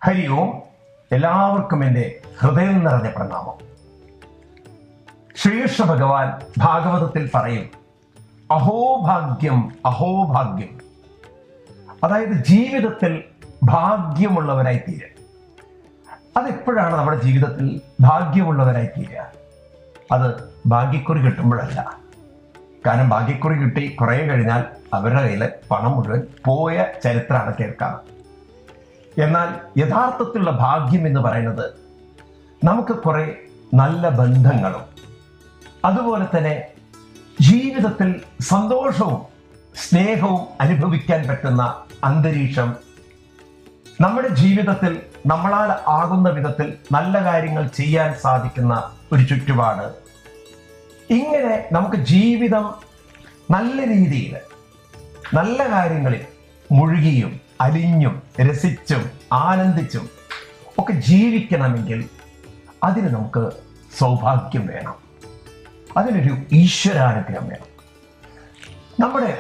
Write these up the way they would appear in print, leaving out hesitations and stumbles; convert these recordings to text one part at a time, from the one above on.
ഹരി ഓം. എല്ലാവർക്കും എൻ്റെ ഹൃദയം നിറഞ്ഞ പ്രണാമം. ശ്രീകൃഷ്ണ ഭഗവാൻ ഭാഗവതത്തിൽ പറയും, അഹോഭാഗ്യം അഹോഭാഗ്യം. അതായത് ജീവിതത്തിൽ ഭാഗ്യമുള്ളവരായി തീരുക. അതെപ്പോഴാണ് നമ്മുടെ ജീവിതത്തിൽ ഭാഗ്യമുള്ളവരായി തീരുക? അത് ഭാഗ്യക്കുറി കിട്ടുമ്പോഴല്ല. കാരണം ഭാഗ്യക്കുറി കിട്ടി കുറെ കഴിഞ്ഞാൽ അവരുടെ കയ്യിൽ പണം മുഴുവൻ പോയ ചരിത്രമാണ് കേൾക്കാം. എന്നാൽ യഥാർത്ഥത്തിലുള്ള ഭാഗ്യം എന്ന് പറയുന്നത് നമുക്ക് കുറെ നല്ല ബന്ധങ്ങളും അതുപോലെ തന്നെ ജീവിതത്തിൽ സന്തോഷവും സ്നേഹവും അനുഭവിക്കാൻ പറ്റുന്ന അന്തരീക്ഷം, നമ്മുടെ ജീവിതത്തിൽ നമ്മളാൽ ആകുന്ന വിധത്തിൽ നല്ല കാര്യങ്ങൾ ചെയ്യാൻ സാധിക്കുന്ന ഒരു ചുറ്റുപാട്, ഇങ്ങനെ നമുക്ക് ജീവിതം നല്ല രീതിയിൽ നല്ല കാര്യങ്ങളിൽ മുഴുകിയും അലിഞ്ഞും രസിച്ചും ആനന്ദിച്ചും ഒക്കെ ജീവിക്കണമെങ്കിൽ അതിന് നമുക്ക് സൗഭാഗ്യം വേണം. അതിനൊരു ഈശ്വരാനുഗ്രഹം വേണം. നമ്മുടെ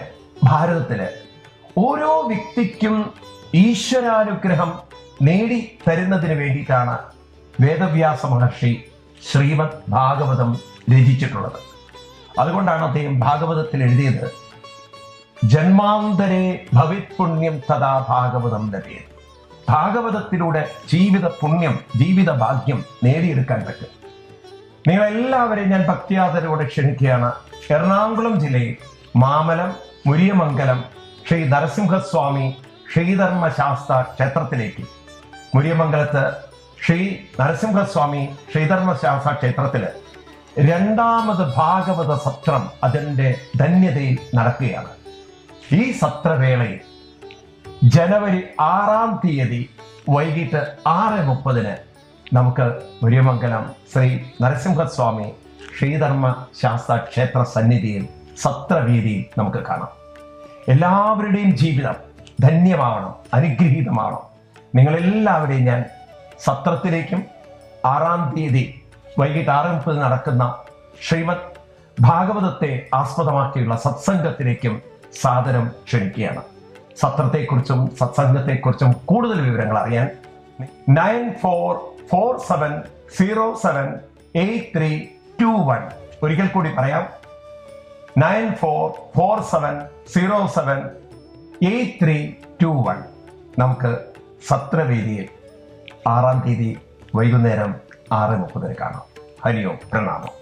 ഭാരതത്തില് ഓരോ വ്യക്തിക്കും ഈശ്വരാനുഗ്രഹം നേടി തരുന്നതിന് വേണ്ടിയിട്ടാണ് വേദവ്യാസ മഹർഷി ശ്രീമദ് ഭാഗവതം രചിച്ചിട്ടുള്ളത്. അതുകൊണ്ടാണ് അദ്ദേഹം ഭാഗവതത്തിൽ എഴുതിയത്, ജന്മാന്തരേ ഭവിത് പുണ്യം തഥാ ഭാഗവതം ലഭ്യേ. ഭാഗവതത്തിലൂടെ ജീവിത പുണ്യം, ജീവിത ഭാഗ്യം നേടിയെടുക്കാൻ പറ്റും. നിങ്ങളെല്ലാവരെയും ഞാൻ ഭക്തിയാദരവോടെ ക്ഷണിക്കുകയാണ് എറണാകുളം ജില്ലയിൽ മാമലം മുരിയമംഗലം ശ്രീ നരസിംഹസ്വാമി ശ്രീധർമ്മശാസ്ത്ര ക്ഷേത്രത്തിലേക്ക്. മുരിയമംഗലത്ത് ശ്രീ നരസിംഹസ്വാമി ശ്രീധർമ്മശാസ്ത്ര ക്ഷേത്രത്തില് 2ാമത് ഭാഗവത സത്രം അതിൻ്റെ ധന്യതയിൽ നടക്കുകയാണ്. ഈ സത്രവേളയിൽ ജനുവരി 6-ാം തീയതി വൈകിട്ട് 6:30 നമുക്ക് മുരിയമംഗലം ശ്രീ നരസിംഹസ്വാമി ശ്രീധർമ്മ ശാസ്ത്ര ക്ഷേത്ര സന്നിധിയിൽ സത്രവേദിയിൽ നമുക്ക് കാണാം. എല്ലാവരുടെയും ജീവിതം ധന്യമാവണം, അനുഗ്രഹീതമാവണം. നിങ്ങളെല്ലാവരെയും ഞാൻ സത്രത്തിലേക്കും 6-ാം തീയതി വൈകിട്ട് 6:30 നടക്കുന്ന ശ്രീമദ് ഭാഗവതത്തെ ആസ്പദമാക്കിയുള്ള സത്സംഗത്തിലേക്കും സാദരം ക്ഷണിക്കുകയാണ്. സത്രത്തെക്കുറിച്ചും സത്സംഗത്തെക്കുറിച്ചും കൂടുതൽ വിവരങ്ങൾ അറിയാൻ 9447078321. ഒരിക്കൽ കൂടി പറയാം, 9447078321. നമുക്ക് സത്രവേദിയിൽ 6-ാം തീയതി വൈകുന്നേരം 6:30 കാണാം. ഹരി ഓം, പ്രണാമം.